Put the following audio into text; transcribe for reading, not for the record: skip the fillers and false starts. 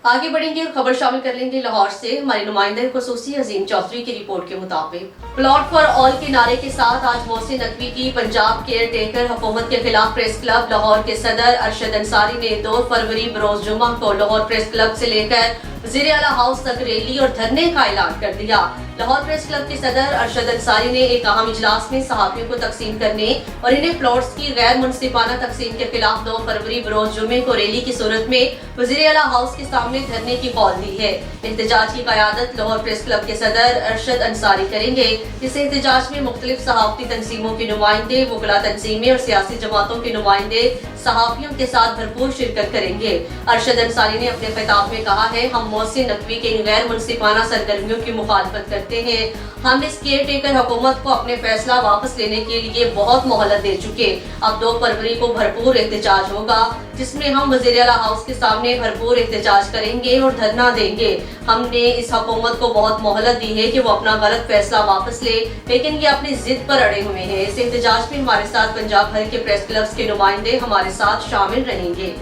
आगे बढ़ेंगे और खबर शामिल कर लेंगे लाहौर से। हमारे नुमाइंदे खुसूसी अजीम चौधरी की रिपोर्ट के मुताबिक प्लॉट फॉर ऑल के नारे के साथ आज मोहसिन नकवी की पंजाब केयर टेकर हुकूमत के खिलाफ प्रेस क्लब लाहौर के सदर अरशद अंसारी ने 2 फरवरी बरोज जुमा को लाहौर प्रेस क्लब से लेकर वज़ीर आला हाउस तक रैली और धरने का ऐलान कर दिया। लाहौर प्रेस क्लब के सदर अरशद अंसारी ने एक अहम इजलास में सहाफियों को तकसीम करने और इन्हें प्लॉट्स की गैर मुनसिफाना तकसीम के खिलाफ 2 फरवरी बरोज जुमे को रैली की सूरत में वज़ीर आला हाउस के सामने धरने की कॉल दी है। एहतजाज की क़यादत लाहौर प्रेस क्लब के सदर अरशद अंसारी करेंगे। इस एहतजाज में मुख्तलिफ सहाफती तंजीमों के नुमाइंदे, वकला तंजीमें और सियासी जमातों के नुमाइंदे सहाफियों के साथ भरपूर शिरकत करेंगे। अरशद अंसारी ने अपने खिताब में कहा है, हम मोहसिन नकवी के इन गैर मुनसिफाना सरगर्मियों की मुखालफत करते हैं। हम इस केयर टेकर हुकूमत को अपने फैसला वापस लेने के लिए बहुत मोहलत दे चुके। अब 2 फरवरी को भरपूर एहतजाज होगा जिसमें हम वज़ीर आला हाउस के सामने भरपूर एहतजाज करेंगे और धरना देंगे। हमने इस हुकूमत को बहुत मोहलत दी है कि वो अपना गलत फैसला वापस ले, लेकिन ये अपनी जिद पर अड़े हुए हैं। इस एहतजाज में हमारे साथ पंजाब भर के प्रेस क्लब्स के नुमाइंदे हमारे साथ शामिल रहेंगे।